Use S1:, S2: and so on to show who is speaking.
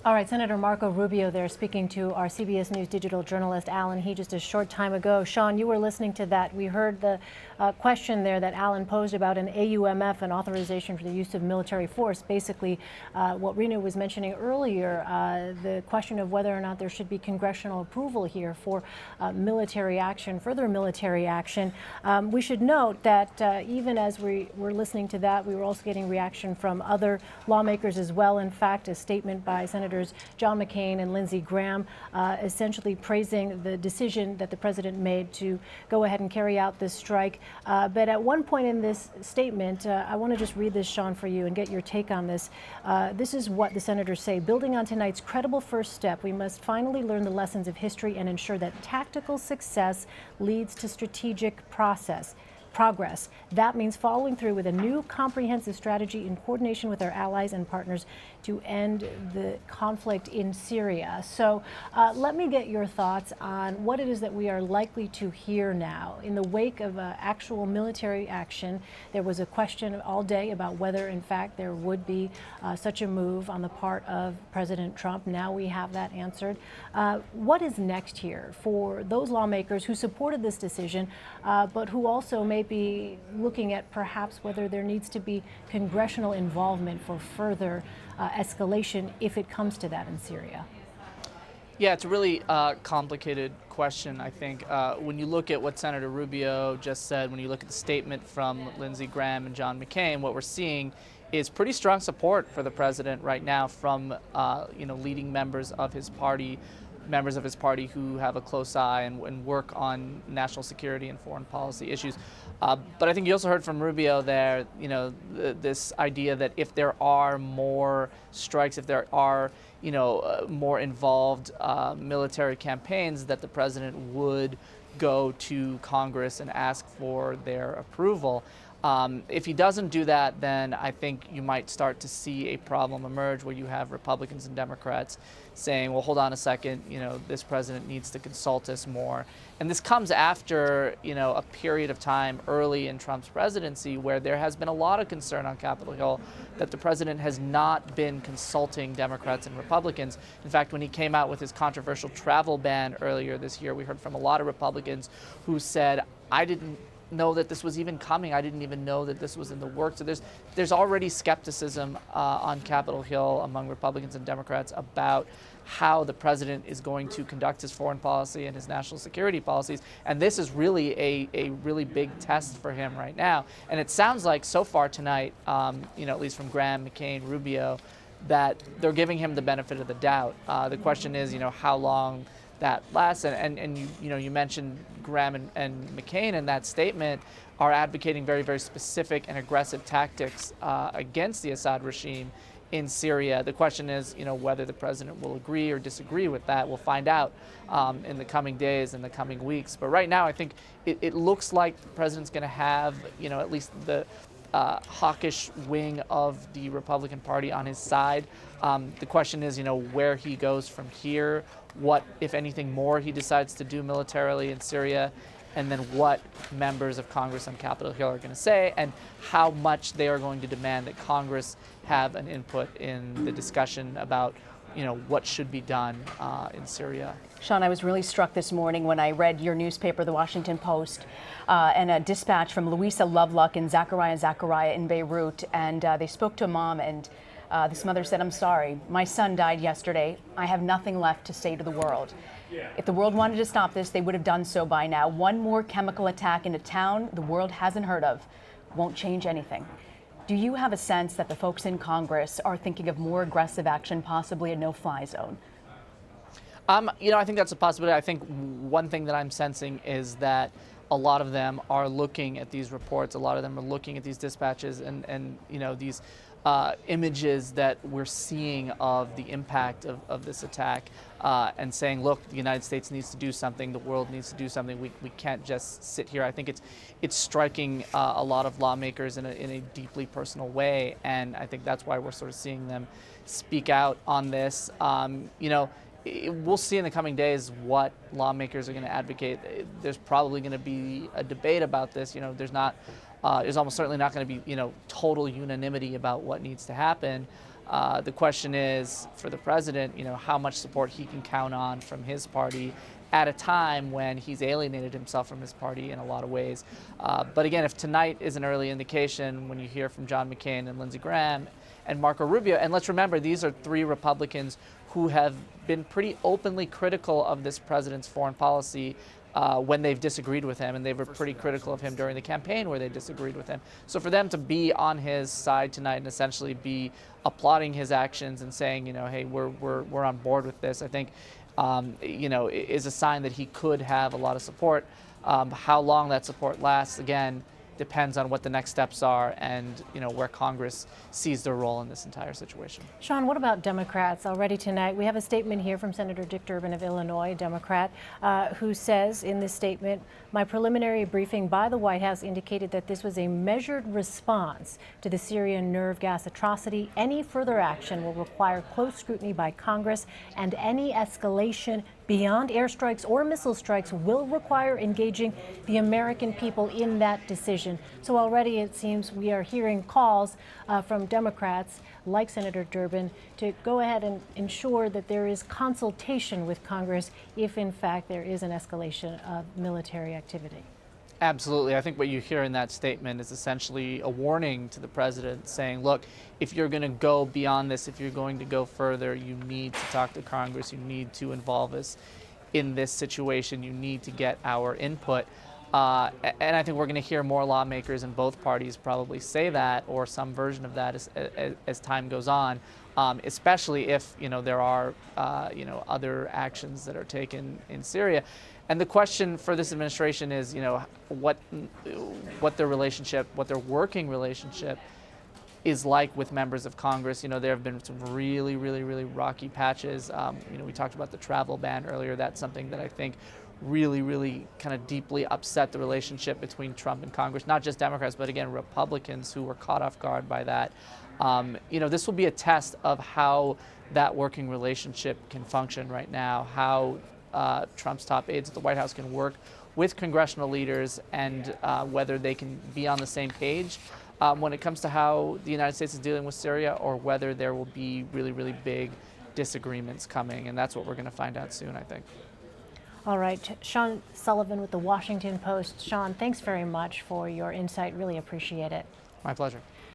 S1: All right, Senator Marco Rubio there speaking to our CBS News digital journalist Alan He just a short time ago. Sean, you were listening to that. We heard the question there that Alan posed about an AUMF, an authorization for the use of military force. Basically, what Rena was mentioning earlier, the question of whether or not there should be congressional approval here for military action, further military action. We should note that even as we were listening to that, we were also getting reaction from other lawmakers as well. In fact, a statement by Senator John McCain and Lindsey Graham essentially praising the decision that the president made to go ahead and carry out this strike. But at one point in this statement, I want to just read this, Sean, for you and get your take on this. This is what the senators say. Building on tonight's credible first step, we must finally learn the lessons of history and ensure that tactical success leads to strategic progress. That means following through with a new comprehensive strategy in coordination with our allies and partners to end the conflict in Syria. So let me get your thoughts on what it is that we are likely to hear now. In the wake of actual military action, there was a question all day about whether, in fact, there would be such a move on the part of President Trump. Now we have that answered. What is next here for those lawmakers who supported this decision, but who also may be looking at perhaps whether there needs to be congressional involvement for further escalation if it comes to that in Syria?
S2: Yeah, it's a really complicated question, I think. When you look at what Senator Rubio just said, when you look at the statement from Lindsey Graham and John McCain, what we're seeing is pretty strong support for the president right now from leading members of his party who have a close eye and work on national security and foreign policy issues. But I think you also heard from Rubio there, this idea that if there are more strikes, if there are, more involved military campaigns, that the president would go to Congress and ask for their approval. If he doesn't do that, then I think you might start to see a problem emerge where you have Republicans and Democrats saying, well, hold on a second, this president needs to consult us more. And this comes after, a period of time early in Trump's presidency where there has been a lot of concern on Capitol Hill that the president has not been consulting Democrats and Republicans. In fact, when he came out with his controversial travel ban earlier this year, we heard from a lot of Republicans who said, I didn't know that this was even coming. I didn't even know that this was in the works. So there's already skepticism on Capitol Hill among Republicans and Democrats about how the president is going to conduct his foreign policy and his national security policies. And this is really a really big test for him right now. And it sounds like so far tonight, at least from Graham, McCain, Rubio, that they're giving him the benefit of the doubt. The question is, how long that lasts, and you mentioned Graham and McCain in that statement are advocating very, very specific and aggressive tactics against the Assad regime in Syria. The question is, whether the president will agree or disagree with that. We'll find out in the coming days and the coming weeks. But right now, I think it looks like the president's going to have, at least the hawkish wing of the Republican Party on his side. The question is, where he goes from here, what, if anything, more he decides to do militarily in Syria, and then what members of Congress on Capitol Hill are going to say, and how much they are going to demand that Congress have an input in the discussion about, what should be done in Syria.
S3: Sean, I was really struck this morning when I read your newspaper, The Washington Post, and a dispatch from Louisa Lovelock and Zachariah in Beirut, and they spoke to a mom, and this mother said, I'm sorry, my son died yesterday. I have nothing left to say to the world. If the world wanted to stop this, they would have done so by now. One more chemical attack in a town the world hasn't heard of won't change anything. Do you have a sense that the folks in Congress are thinking of more aggressive action, possibly a no-fly zone?
S2: I think that's a possibility. I think one thing that I'm sensing is that a lot of them are looking at these reports. A lot of them are looking at these dispatches and these images that we're seeing of the impact of this attack and saying, look, the United States needs to do something. The world needs to do something. We can't just sit here. I think it's striking a lot of lawmakers in a deeply personal way. And I think that's why we're sort of seeing them speak out on this. We'll see in the coming days what lawmakers are going to advocate. There's probably going to be a debate about this. There's almost certainly not going to be, total unanimity about what needs to happen. The question is, for the president, how much support he can count on from his party at a time when he's alienated himself from his party in a lot of ways. But again, if tonight is an early indication, when you hear from John McCain and Lindsey Graham and Marco Rubio, and let's remember, these are three Republicans who have been pretty openly critical of this president's foreign policy when they've disagreed with him, and they were pretty critical of him during the campaign where they disagreed with him. So for them to be on his side tonight and essentially be applauding his actions and saying, hey, we're on board with this, I think, is a sign that he could have a lot of support. How long that support lasts, again, depends on what the next steps are and where Congress sees their role in this entire situation.
S1: Sean, what about Democrats? Already tonight, we have a statement here from Senator Dick Durbin of Illinois, a Democrat, who says in this statement, my preliminary briefing by the White House indicated that this was a measured response to the Syrian nerve gas atrocity. Any further action will require close scrutiny by Congress, and any escalation beyond airstrikes or missile strikes will require engaging the American people in that decision. So already it seems we are hearing calls from Democrats like Senator Durbin to go ahead and ensure that there is consultation with Congress if in fact there is an escalation of military activity.
S2: Absolutely. I think what you hear in that statement is essentially a warning to the president saying, look, if you're going to go beyond this, if you're going to go further, you need to talk to Congress. You need to involve us in this situation. You need to get our input. And I think we're going to hear more lawmakers in both parties probably say that, or some version of that as time goes on, especially if there are other actions that are taken in Syria. And the question for this administration is, what their relationship, what their working relationship is like with members of Congress. There have been some really, really, really rocky patches. We talked about the travel ban earlier. That's something that I think really, really kind of deeply upset the relationship between Trump and Congress, not just Democrats, but again, Republicans who were caught off guard by that. This will be a test of how that working relationship can function right now, how Trump's top aides at the White House can work with congressional leaders, and whether they can be on the same page when it comes to how the United States is dealing with Syria, or whether there will be really, really big disagreements coming. And that's what we're going to find out soon, I think.
S1: All right, Sean Sullivan with the Washington Post. Sean, thanks very much for your insight. Really appreciate it.
S2: My pleasure.